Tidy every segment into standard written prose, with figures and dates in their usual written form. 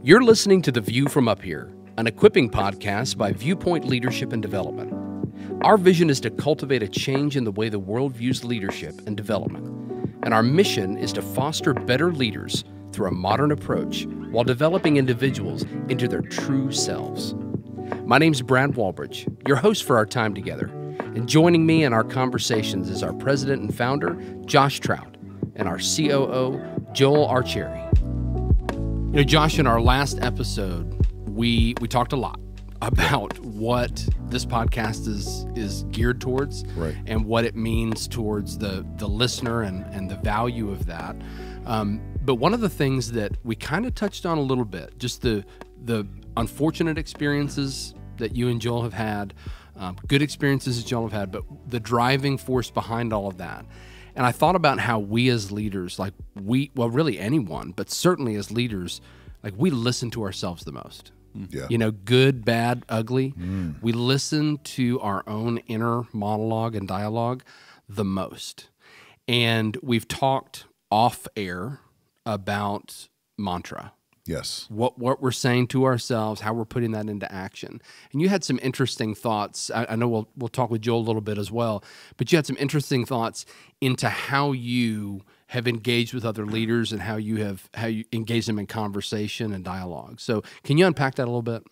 You're listening to The View from Up Here, an equipping podcast by Viewpoint Leadership and Development. Our vision is to cultivate a change in the way the world views leadership and development. And our mission is to foster better leaders through a modern approach while developing individuals into their true selves. My name's Brad Walbridge, your host for our time together. And joining me in our conversations is our president and founder, Josh Trout, and our COO, Joel Arcieri. You know, Josh, in our last episode, we talked a lot about what this podcast is geared towards, right, and what it means towards the listener and the value of that. But one of the things that we kind of touched on a little bit, just the unfortunate experiences that you and Joel have had, good experiences that Joel have had, but the driving force behind all of that. And I thought about how we as leaders, well, really anyone, but certainly as leaders, we listen to ourselves the most. Yeah. You know, good, bad, ugly. We listen to our own inner monologue and dialogue the most. And we've talked off air about mantra. Yes. What we're saying to ourselves, how we're putting that into action. And you had some interesting thoughts. I know we'll talk with Joel a little bit as well, but you had some interesting thoughts into how you have engaged with other leaders and how you engage them in conversation and dialogue. So can you unpack that a little bit?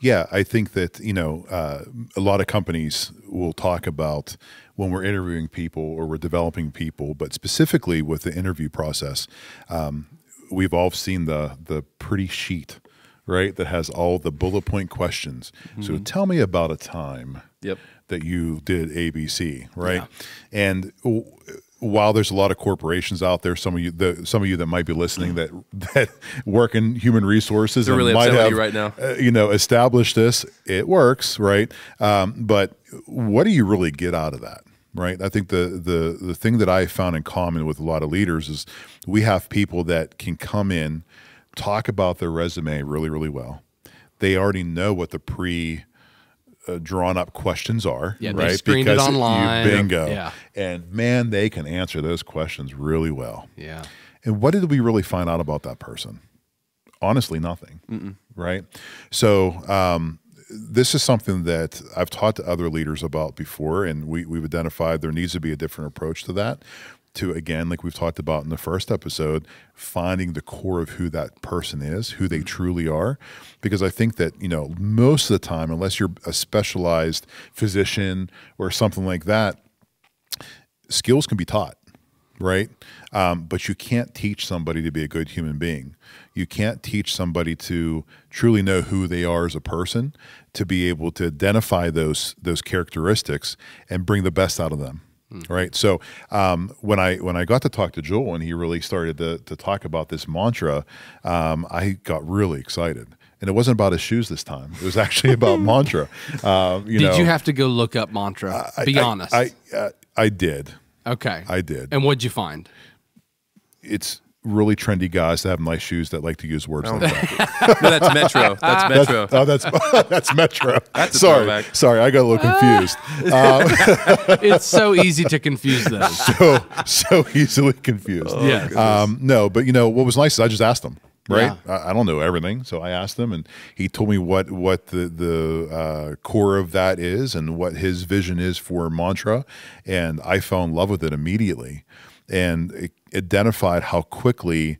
Yeah, I think that, a lot of companies will talk about when we're interviewing people or we're developing people, but specifically with the interview process, we've all seen the pretty sheet, right, that has all the bullet point questions. Mm-hmm. So tell me about a time that you did ABC, right? Yeah. And while there's a lot of corporations out there, some of you that might be listening that work in human resources They're and really might have right now. Established this, it works, right? But what do you really get out of that? Right. I think the thing that I found in common with a lot of leaders is we have people that can come in, talk about their resume really, really well. They already know what the drawn up questions are, right? They screened because it online. Bingo. Yeah. And man, they can answer those questions really well. Yeah. And what did we really find out about that person? Honestly, nothing. Right. So, this is something that I've talked to other leaders about before, and we've identified there needs to be a different approach to that. To, again, like we've talked about in the first episode, finding the core of who that person is, who they truly are. Because I think that, most of the time, unless you're a specialized physician or something like that, skills can be taught, right? But you can't teach somebody to be a good human being. You can't teach somebody to truly know who they are as a person, to be able to identify those characteristics and bring the best out of them. Right. So when I got to talk to Joel and he really started to talk about this mantra, I got really excited. And it wasn't about his shoes this time. It was actually about mantra. Did you have to go look up mantra? Be honest. I did. Okay. I did. And what'd you find? It's really trendy guys that have nice shoes that like to use words like that. No, that's Metro. That's Metro. That's Metro. That's sorry, I got a little confused. It's so easy to confuse those. So easily confused. Yeah. No, but what was nice is I just asked him. Right. Yeah. I don't know everything, so I asked him, and he told me what the core of that is and what his vision is for mantra, and I fell in love with it immediately, and it identified how quickly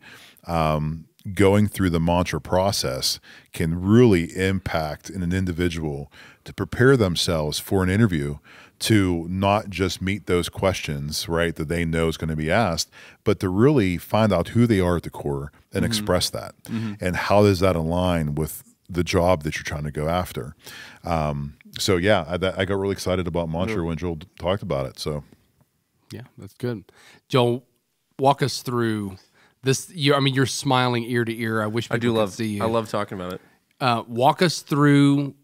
going through the mantra process can really impact an individual to prepare themselves for an interview, to not just meet those questions, right, that they know is going to be asked, but to really find out who they are at the core and express that. And how does that align with the job that you're trying to go after? So yeah, I got really excited about mantra when Joel talked about it. So yeah, that's good. Joel, walk us through this. You're smiling ear to ear. I wish people could see you. I love talking about it. Walk us through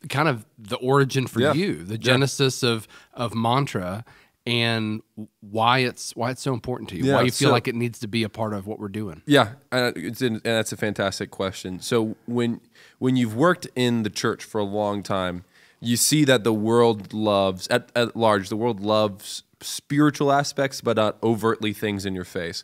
kind of the origin for you, the genesis of mantra, and why it's so important to you. Why you feel like it needs to be a part of what we're doing. Yeah, and that's a fantastic question. So when you've worked in the church for a long time, you see that the world loves, at large, the world loves spiritual aspects, but not overtly things in your face.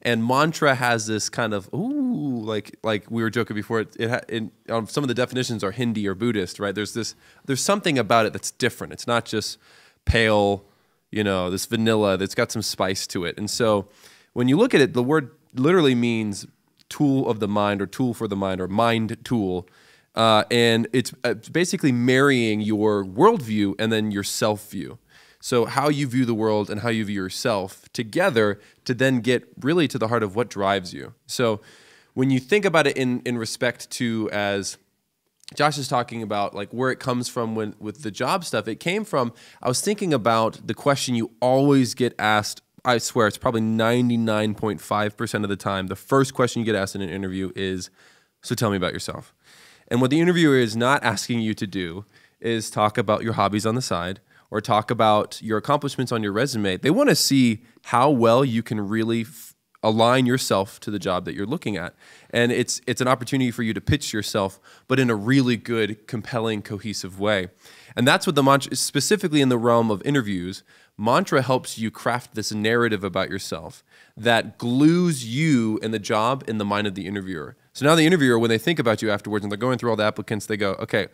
And mantra has this kind of, ooh, like we were joking before, some of the definitions are Hindi or Buddhist, right? There's something about it that's different. It's not just pale, this vanilla that's got some spice to it. And so when you look at it, the word literally means tool of the mind or tool for the mind or mind tool. And it's basically marrying your worldview and then your self-view. So how you view the world and how you view yourself together to then get really to the heart of what drives you. So when you think about it in respect to, as Josh is talking about, like where it comes from with the job stuff, it came from, I was thinking about the question you always get asked. I swear it's probably 99.5% of the time. The first question you get asked in an interview is, so tell me about yourself. And what the interviewer is not asking you to do is talk about your hobbies on the side or talk about your accomplishments on your resume. They want to see how well you can really align yourself to the job that you're looking at. And it's an opportunity for you to pitch yourself, but in a really good, compelling, cohesive way. And that's what the mantra, specifically in the realm of interviews, mantra helps you craft this narrative about yourself that glues you and the job in the mind of the interviewer. So now the interviewer, when they think about you afterwards and they're going through all the applicants, they go, okay,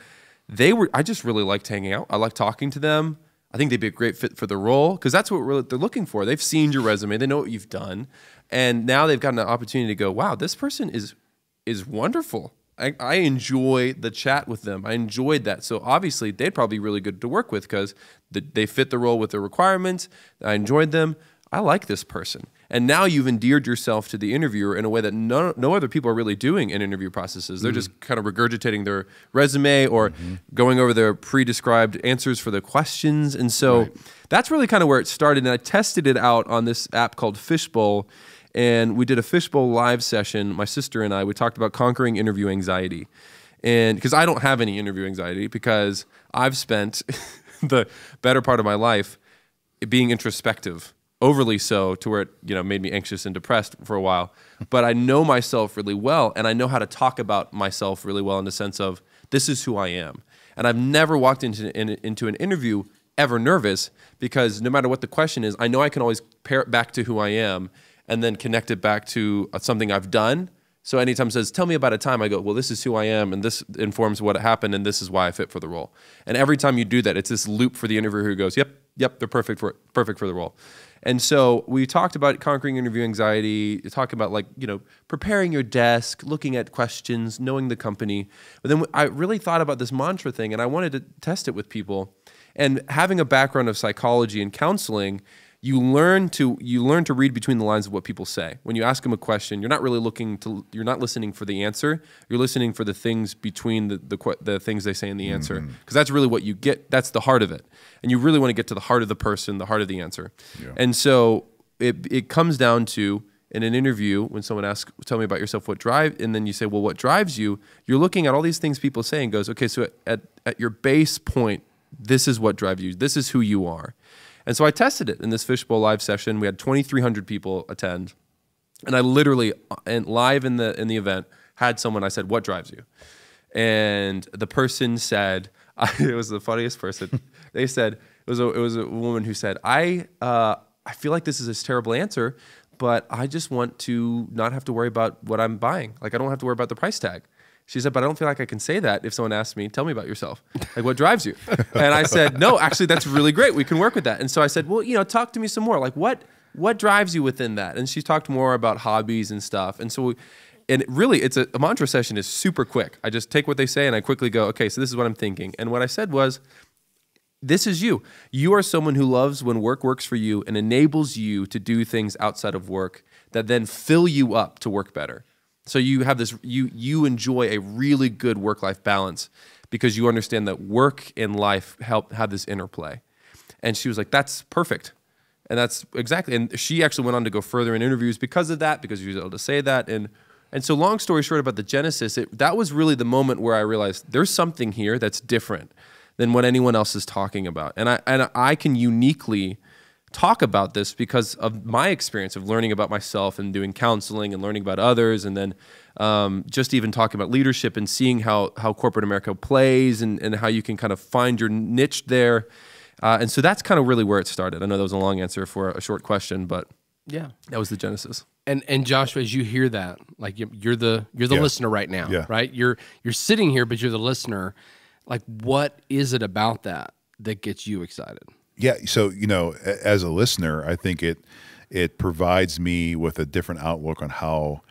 I just really liked hanging out. I like talking to them. I think they'd be a great fit for the role, because that's what really they're looking for. They've seen your resume. They know what you've done. And now they've got an opportunity to go, wow, this person is wonderful. I enjoy the chat with them. I enjoyed that. So obviously they'd probably be really good to work with because they fit the role with the requirements. I enjoyed them. I like this person. And now you've endeared yourself to the interviewer in a way that no other people are really doing in interview processes. They're just kind of regurgitating their resume or going over their pre-described answers for the questions. And so that's really kind of where it started. And I tested it out on this app called Fishbowl. And we did a Fishbowl live session. My sister and I, we talked about conquering interview anxiety. And because I don't have any interview anxiety, because I've spent the better part of my life being introspective, overly so, to where it made me anxious and depressed for a while. But I know myself really well, and I know how to talk about myself really well in the sense of, this is who I am. And I've never walked into an interview ever nervous, because no matter what the question is, I know I can always pair it back to who I am and then connect it back to something I've done. So anytime it says, tell me about a time, I go, well, this is who I am, and this informs what happened, and this is why I fit for the role. And every time you do that, it's this loop for the interviewer who goes, yep, they're perfect for the role. And so we talked about conquering interview anxiety, talking about preparing your desk, looking at questions, knowing the company. But then I really thought about this mantra thing, and I wanted to test it with people. And having a background of psychology and counseling, you learn to read between the lines of what people say. When you ask them a question, you're not listening for the answer. You're listening for the things between the things they say in the answer, because that's really what you get. That's the heart of it, and you really want to get to the heart of the person, the heart of the answer. Yeah. And so it comes down to, in an interview, when someone asks, "Tell me about yourself," and then you say, "Well, what drives you?" You're looking at all these things people say and goes, "Okay, so at your base point, this is what drives you. This is who you are." And so I tested it in this Fishbowl live session. We had 2,300 people attend. And I literally, live in the event, had someone, I said, "What drives you?" And the person said, it was the funniest person. They said, it was a woman who said, I feel like this is a terrible answer, but I just want to not have to worry about what I'm buying. Like, I don't have to worry about the price tag. She said, but I don't feel like I can say that if someone asks me, tell me about yourself. Like, what drives you? And I said, no, actually, that's really great. We can work with that. And so I said, well, talk to me some more. Like, what drives you within that? And she talked more about hobbies and stuff. And so, really, it's a mantra session is super quick. I just take what they say and I quickly go, okay, so this is what I'm thinking. And what I said was, this is you. You are someone who loves when work works for you and enables you to do things outside of work that then fill you up to work better. So you have this, you enjoy a really good work-life balance because you understand that work and life help have this interplay. And she was like, that's perfect. And that's exactly, and she actually went on to go further in interviews because of that, because she was able to say that. And so long story short about the genesis, that was really the moment where I realized there's something here that's different than what anyone else is talking about. And I can uniquely talk about this because of my experience of learning about myself and doing counseling and learning about others, and then just even talking about leadership and seeing how corporate America plays and how you can kind of find your niche there. And so that's kind of really where it started. I know that was a long answer for a short question, but Yeah. That was the genesis. And Joshua, as you hear that, like you're the listener right now, right? You're sitting here, but you're the listener. Like, what is it about that gets you excited? Yeah. So, as a listener, I think it provides me with a different outlook on how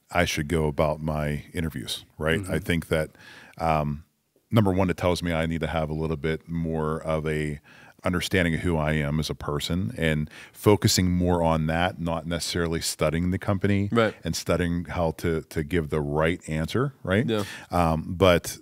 I should go about my interviews, right? I think that, number one, it tells me I need to have a little bit more of a understanding of who I am as a person and focusing more on that, not necessarily studying the company and studying how to give the right answer, right? Yeah. But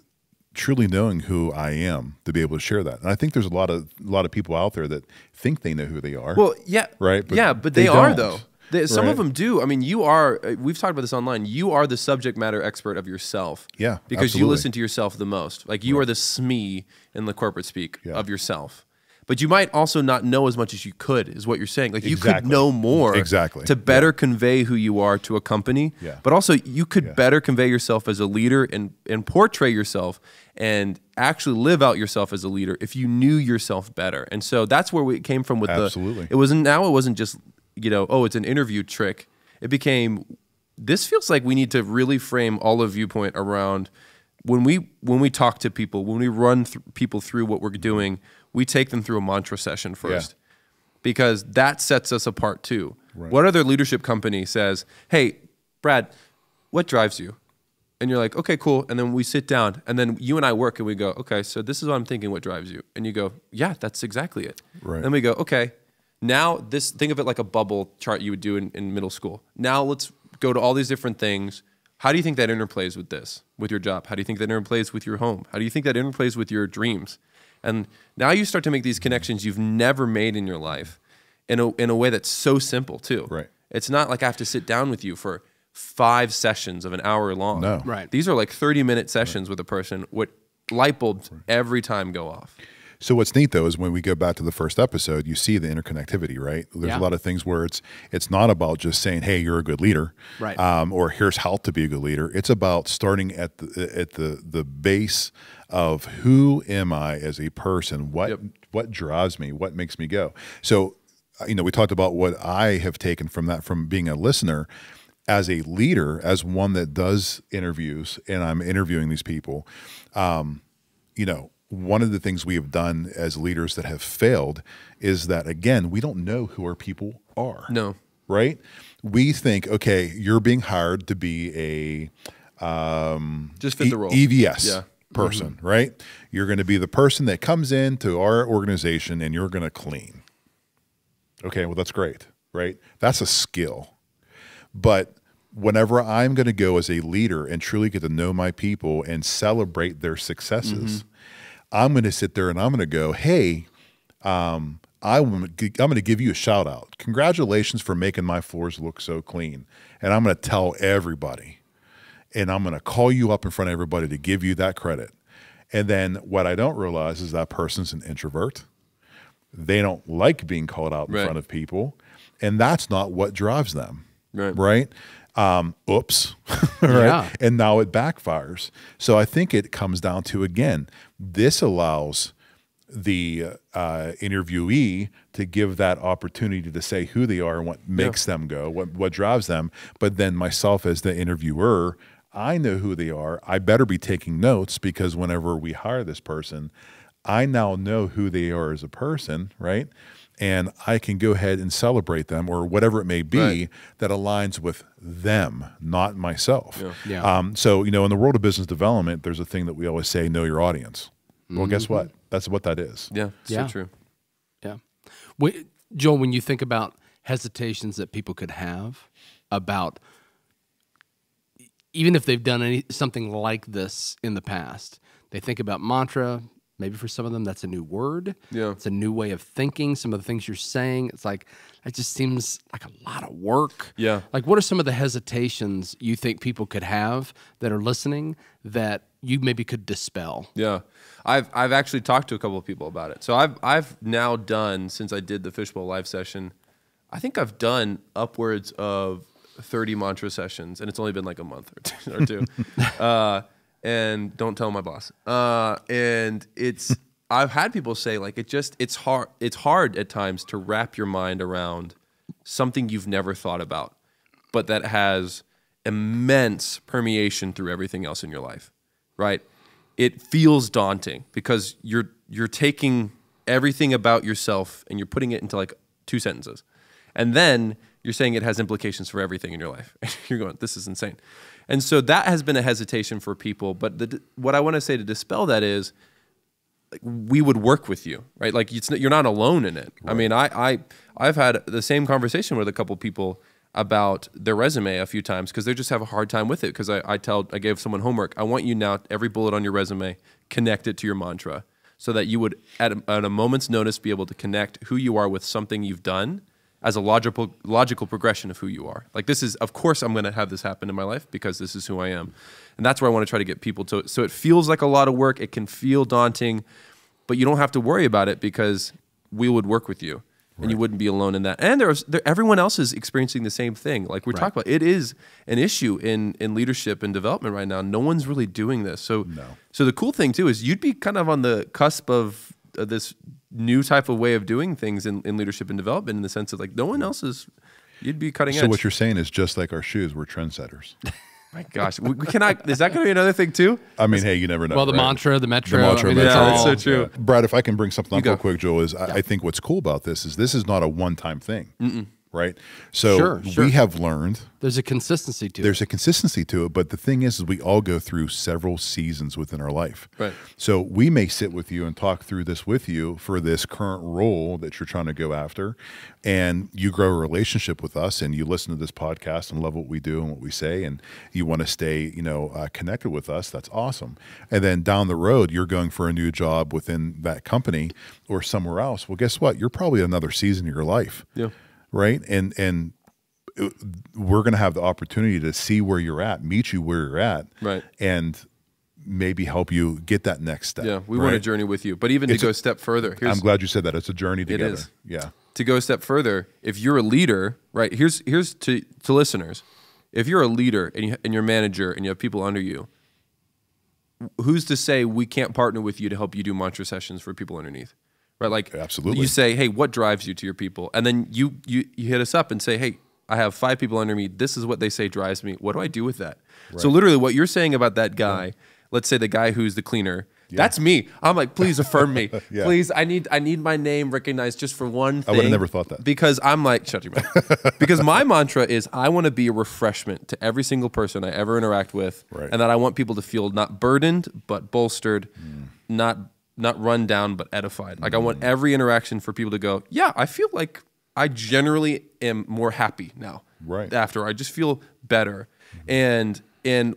truly knowing who I am to be able to share that. And I think there's a lot of people out there that think they know who they are. Well, yeah. Right? But they are, though. Some of them do. I mean, you are, we've talked about this online, you are the subject matter expert of yourself. Yeah, because you listen to yourself the most. Like, you are the SME in the corporate speak of yourself. But you might also not know as much as you could, is what you're saying. Like, you could know more to better convey who you are to a company. Yeah. But also, you could better convey yourself as a leader and portray yourself and actually live out yourself as a leader if you knew yourself better. And so that's where we came from with it wasn't just, it's an interview trick. It became, this feels like we need to really frame all of Viewpoint around when we talk to people, when we run people through what we're doing, we take them through a mantra session first, because that sets us apart too. Right. What other leadership company says, "Hey, Brad, what drives you?" And you're like, "Okay, cool." And then we sit down, and then you and I work, and we go, "Okay, so this is what I'm thinking. What drives you?" And you go, "Yeah, that's exactly it." Right. Then we go, "Okay, now think of it like a bubble chart you would do in middle school. Now let's go to all these different things. How do you think that interplays with this, with your job? How do you think that interplays with your home? How do you think that interplays with your dreams?" And now you start to make these connections you've never made in your life in a way that's so simple too. Right. It's not like I have to sit down with you for 5 sessions of an hour long. No. Right. These are like 30-minute sessions with a person. What light bulbs every time go off. So what's neat though is when we go back to the first episode, you see the interconnectivity, right? There's a lot of things where it's not about just saying, "Hey, you're a good leader," right? Or here's how to be a good leader. It's about starting at the base of who am I as a person? What drives me? What makes me go? So, we talked about what I have taken from that, from being a listener. As a leader, as one that does interviews, and I'm interviewing these people, one of the things we have done as leaders that have failed is that, again, we don't know who our people are. No. Right? We think, okay, you're being hired to be a just fit the role. EVS person, right? You're going to be the person that comes into our organization and you're going to clean. Okay, well, that's great, right? That's a skill. But whenever I'm going to go as a leader and truly get to know my people and celebrate their successes, I'm going to sit there and I'm going to go, "Hey, I'm going to give you a shout out. Congratulations for making my floors look so clean." And I'm going to tell everybody, and I'm going to call you up in front of everybody to give you that credit. And then what I don't realize is that person's an introvert. They don't like being called out in front of people, and that's not what drives them. Right? Oops. Right? Yeah. And now it backfires. So I think it comes down to, again, this allows the interviewee to give that opportunity to say who they are and what makes them go, what drives them. But then myself as the interviewer, I know who they are. I better be taking notes, because whenever we hire this person, I now know who they are as a person, right? And I can go ahead and celebrate them, or whatever it may be that aligns with them, not myself. So, in the world of business development, there's a thing that we always say, know your audience. Well, guess what? That's what that is. Yeah, so true. Yeah. Joel, when you think about hesitations that people could have about, even if they've done something like this in the past, they think about mantra. Maybe for some of them, that's a new word. Yeah. It's a new way of thinking. Some of the things you're saying, it's like, it just seems like a lot of work. Yeah. Like, what are some of the hesitations you think people could have that are listening that you maybe could dispel? Yeah. I've actually talked to a couple of people about it. So I've now done, since I did the Fishbowl live session, I think I've done upwards of 30 mantra sessions, and it's only been like a month or two. And don't tell my boss. And I've had people say, like, it's hard at times to wrap your mind around something you've never thought about, but that has immense permeation through everything else in your life, right? It feels daunting because you're taking everything about yourself and you're putting it into like 2 sentences. And then you're saying it has implications for everything in your life. You're going, this is insane. And so that has been a hesitation for people. But what I want to say to dispel that is, like, we would work with you, right? Like you're not alone in it. Right. I mean, I've had the same conversation with a couple people about their resume a few times because they just have a hard time with it. Because I gave someone homework. I want you now, every bullet on your resume, connect it to your mantra, so that you would at a moment's notice be able to connect who you are with something you've done as a logical progression of who you are. Like, this is, of course I'm going to have this happen in my life because this is who I am. And that's where I want to try to get people to. So it feels like a lot of work. It can feel daunting, but you don't have to worry about it because we would work with you. And you wouldn't be alone in that. And everyone else is experiencing the same thing. Like we're talking about, it is an issue in leadership and development right now. No one's really doing this. So the cool thing too is you'd be kind of on the cusp of this new type of way of doing things in leadership and development, in the sense of like no one else is, you'd be cutting edge. So what you're saying is, just like our shoes, we're trendsetters. My gosh, we cannot. Is that going to be another thing too? I mean, hey, you never know. Well, the mantra, the metro. I mean, it's so true. Yeah. Brad, if I can bring something up real quick, Joel, is I think what's cool about this is not a one-time thing, right? So we have learned there's a consistency to it. There's a consistency to it, but the thing is we all go through several seasons within our life. Right. So we may sit with you and talk through this with you for this current role that you're trying to go after, and you grow a relationship with us, and you listen to this podcast and love what we do and what we say, and you want to stay, connected with us. That's awesome. And then down the road, you're going for a new job within that company or somewhere else. Well, guess what? You're probably another season of your life. Yeah. Right. And we're going to have the opportunity to see where you're at, meet you where you're at, right, and maybe help you get that next step. Yeah, we want to journey with you. But even to go a step further, I'm glad you said that. It's a journey together. It is. Yeah. To go a step further, if you're a leader, right? Here's to listeners. If you're a leader and you're a manager and you have people under you, who's to say we can't partner with you to help you do mantra sessions for people underneath? Right? Like, absolutely. You say, hey, what drives you to your people? And then you hit us up and say, hey, I have 5 people under me. This is what they say drives me. What do I do with that? Right. So literally what you're saying about that guy, let's say the guy who's the cleaner, that's me. I'm like, please affirm me. Please, I need my name recognized just for one thing. I would have never thought that. Because I'm like, shut your mouth. Because my mantra is I want to be a refreshment to every single person I ever interact with. Right. And that I want people to feel not burdened, but bolstered, not run down, but edified. Like I want every interaction for people to go, yeah, I feel like I generally am more happy now. Right. After I just feel better. And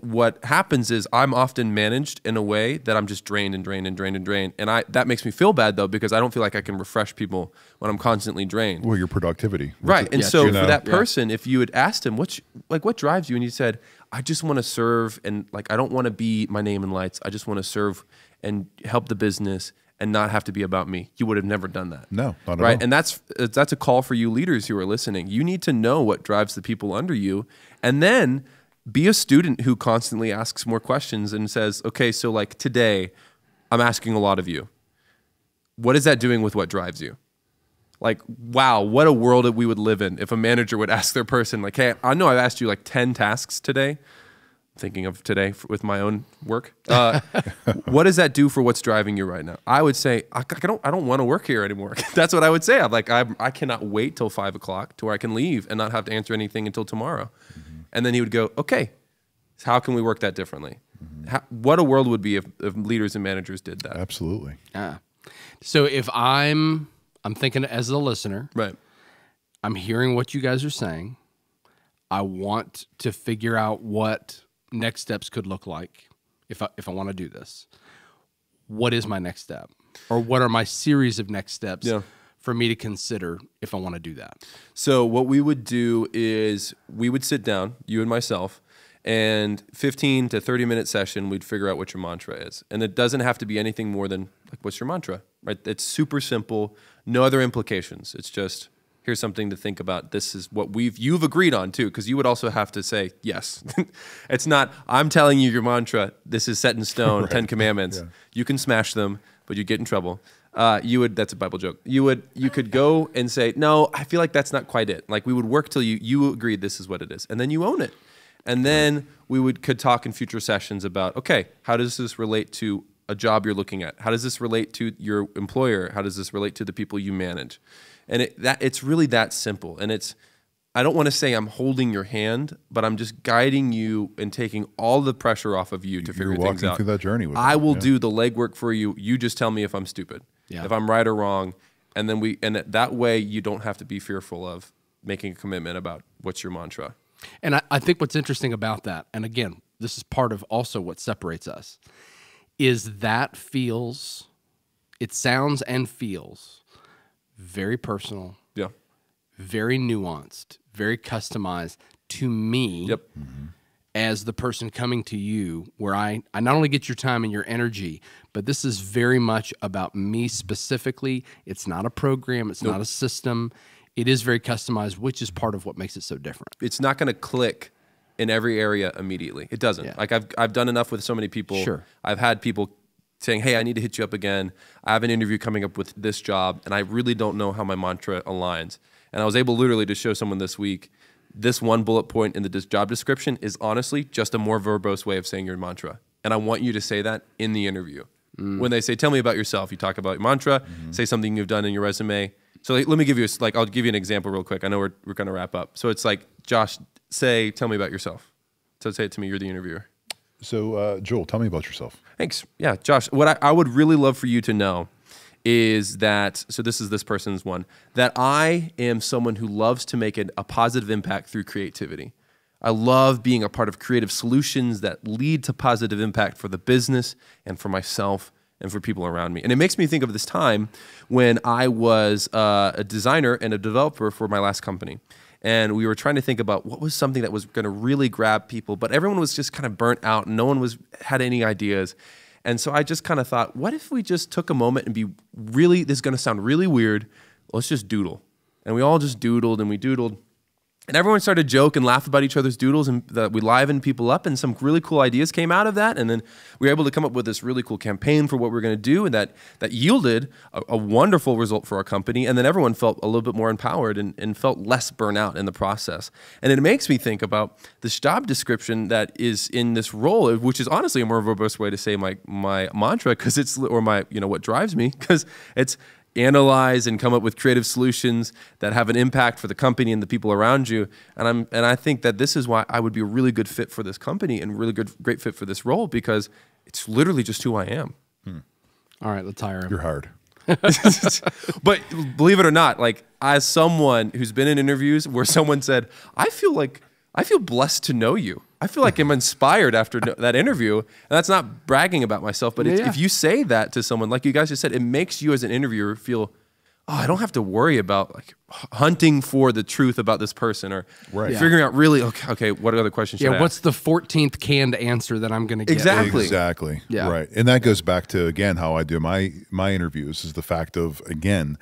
what happens is I'm often managed in a way that I'm just drained. And that makes me feel bad though, because I don't feel like I can refresh people when I'm constantly drained. Well, your productivity. Right. And so for that person, if you had asked him, what drives you? And he said, I just want to serve, and like I don't want to be my name in lights. I just want to serve and help the business and not have to be about me. You would have never done that. No, not at all. Right. And that's a call for you leaders who are listening. You need to know what drives the people under you, and then be a student who constantly asks more questions and says, okay, so like today, I'm asking a lot of you. What is that doing with what drives you? Like, wow, what a world that we would live in if a manager would ask their person, like, hey, I know I've asked you like 10 tasks today. Thinking of today with my own work. What does that do for what's driving you right now? I would say, I don't want to work here anymore. That's what I would say. I'm like, I cannot wait till 5 o'clock to where I can leave and not have to answer anything until tomorrow. And then he would go, okay, so how can we work that differently? What a world would be if leaders and managers did that. Absolutely. Yeah. So if I'm thinking as a listener, right? I'm hearing what you guys are saying. I want to figure out what next steps could look like if I want to do this. What is my next step? Or what are my series of next steps for me to consider if I want to do that? So what we would do is we would sit down, you and myself, and 15 to 30-minute session, we'd figure out what your mantra is. And it doesn't have to be anything more than, like, what's your mantra? Right? It's super simple, no other implications. It's just, here's something to think about. This is what you've agreed on too, because you would also have to say yes. It's not, I'm telling you your mantra, this is set in stone, right. 10 commandments. You can smash them, but you get in trouble. That's a Bible joke. You could go and say, no, I feel like that's not quite it. Like we would work till you agreed this is what it is. And then you own it. And then we could talk in future sessions about, okay, how does this relate to a job you're looking at? How does this relate to your employer? How does this relate to the people you manage? And it's really that simple. And I don't want to say I'm holding your hand, but I'm just guiding you and taking all the pressure off of you to figure things out. You're walking through that journey with I will do the legwork for you. You just tell me if I'm stupid, if I'm right or wrong. And then that way you don't have to be fearful of making a commitment about what's your mantra. And I think what's interesting about that, and again, this is part of also what separates us, is that it sounds and feels very personal, very nuanced, very customized to me as the person coming to you, where I not only get your time and your energy, but this is very much about me specifically. It's not a program. It's not a system. It is very customized, which is part of what makes it so different. It's not going to click in every area immediately. It doesn't. Like I've done enough with so many people. Sure. I've had people saying, hey, I need to hit you up again. I have an interview coming up with this job, and I really don't know how my mantra aligns. And I was able literally to show someone this week, this one bullet point in the job description is honestly just a more verbose way of saying your mantra. And I want you to say that in the interview. When they say, tell me about yourself, you talk about your mantra, say something you've done in your resume. So let me give you, I'll give you an example real quick. I know we're going to wrap up. So it's like, Josh, tell me about yourself. So say it to me, you're the interviewer. So Joel, tell me about yourself. Thanks. Yeah, Josh, what I would really love for you to know is that, so this is this person's one, that I am someone who loves to make a positive impact through creativity. I love being a part of creative solutions that lead to positive impact for the business and for myself and for people around me. And it makes me think of this time when I was a designer and a developer for my last company. And we were trying to think about what was something that was going to really grab people, but everyone was just kind of burnt out and no one had any ideas. And so I just kind of thought, what if we just took a moment and this is going to sound really weird, let's just doodle. And we all just doodled and we doodled. And everyone started to joke and laugh about each other's doodles, and we livened people up, and some really cool ideas came out of that. And then we were able to come up with this really cool campaign for what we were going to do, and that yielded a wonderful result for our company. And then everyone felt a little bit more empowered and felt less burnout in the process. And it makes me think about this job description that is in this role, which is honestly a more robust way to say my mantra, what drives me, because it's analyze and come up with creative solutions that have an impact for the company and the people around you. And I think that this is why I would be a really good fit for this company and really great fit for this role, because it's literally just who I am. All right, let's hire him. You're hired. But believe it or not, like as someone who's been in interviews where someone said, I feel blessed to know you. I feel like I'm inspired after that interview. And that's not bragging about myself, but if you say that to someone, like you guys just said, it makes you as an interviewer feel, I don't have to worry about like hunting for the truth about this person or figuring out really, okay, what other questions should I ask? What's the 14th canned answer that I'm going to get? Exactly. Yeah. Right. And that goes back to, again, how I do my interviews is the fact of, again,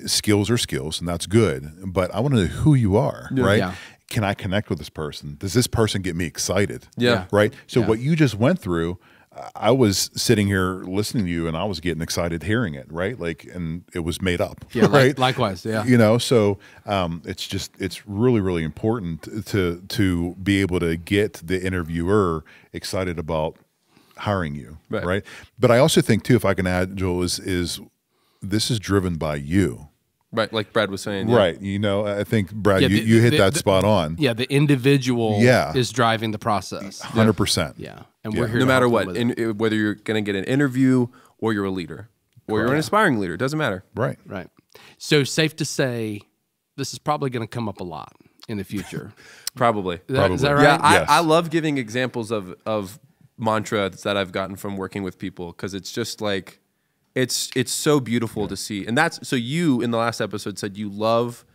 skills are skills, and that's good, but I want to know who you are, right? Yeah. Can I connect with this person? Does this person get me excited? Yeah. Right? So what you just went through, I was sitting here listening to you and I was getting excited hearing it, right? Like, and it was made up, right? Likewise, yeah. You know, so it's really, really important to be able to get the interviewer excited about hiring you, right? But I also think too, if I can add, Joel, is this is driven by you. Right, like Brad was saying. Right. You know, I think, Brad, you hit that spot on. Yeah, the individual is driving the process. 100%. Yeah. And we're here no matter what, whether you're going to get an interview or you're a leader or you're an aspiring leader, it doesn't matter. Right. Right. So safe to say this is probably going to come up a lot in the future. Probably. Is that right? Yeah, I love giving examples of mantras that I've gotten from working with people, because it's just like, it's so beautiful to see. And that's, so you in the last episode said you love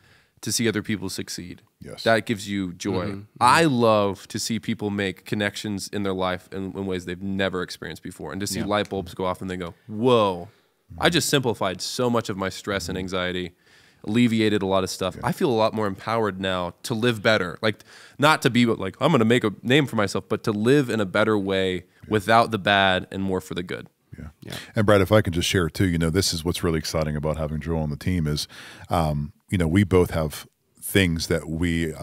to see other people succeed. Yes. That gives you joy. I love to see people make connections in their life in ways they've never experienced before, and to see light bulbs go off and they go, whoa, I just simplified so much of my stress and anxiety, alleviated a lot of stuff. I feel a lot more empowered now to live better. Like, not to be like, I'm going to make a name for myself, but to live in a better way without the bad and more for the good. Yeah. And Brad, if I can just share too, you know, this is what's really exciting about having Joel on the team is, you know, we both have things that we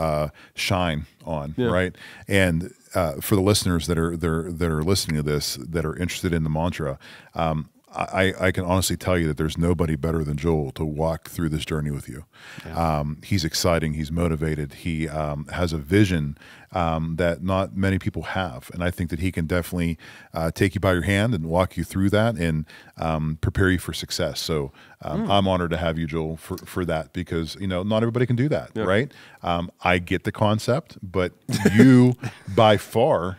shine on, right? And for the listeners that are listening to this, that are interested in the mantra, I can honestly tell you that there's nobody better than Joel to walk through this journey with you. Yeah. He's exciting. He's motivated. He has a vision that not many people have. And I think that he can definitely take you by your hand and walk you through that and prepare you for success. So I'm honored to have you, Joel, for that, because, you know, not everybody can do that, right? I get the concept, but you by far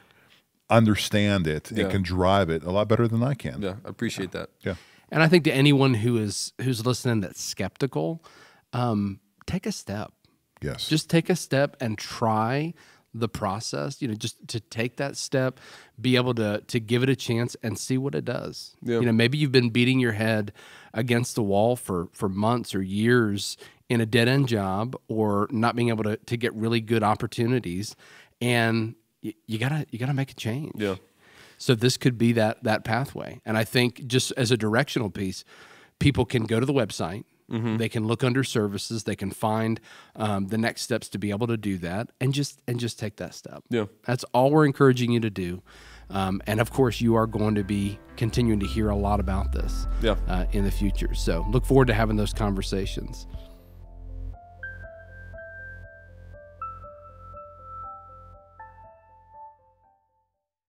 understand it and can drive it a lot better than I can. Yeah, I appreciate that. Yeah. And I think to anyone who's listening that's skeptical, take a step. Yes. Just take a step and try the process, you know, just to take that step, be able to give it a chance and see what it does. Yeah. You know, maybe you've been beating your head against the wall for months or years in a dead-end job, or not being able to get really good opportunities, and you gotta make a change. Yeah. So this could be that pathway. And I think just as a directional piece, people can go to the website. They can look under services. They can find the next steps to be able to do that, and just take that step. Yeah. That's all we're encouraging you to do. And of course, you are going to be continuing to hear a lot about this in the future. So look forward to having those conversations.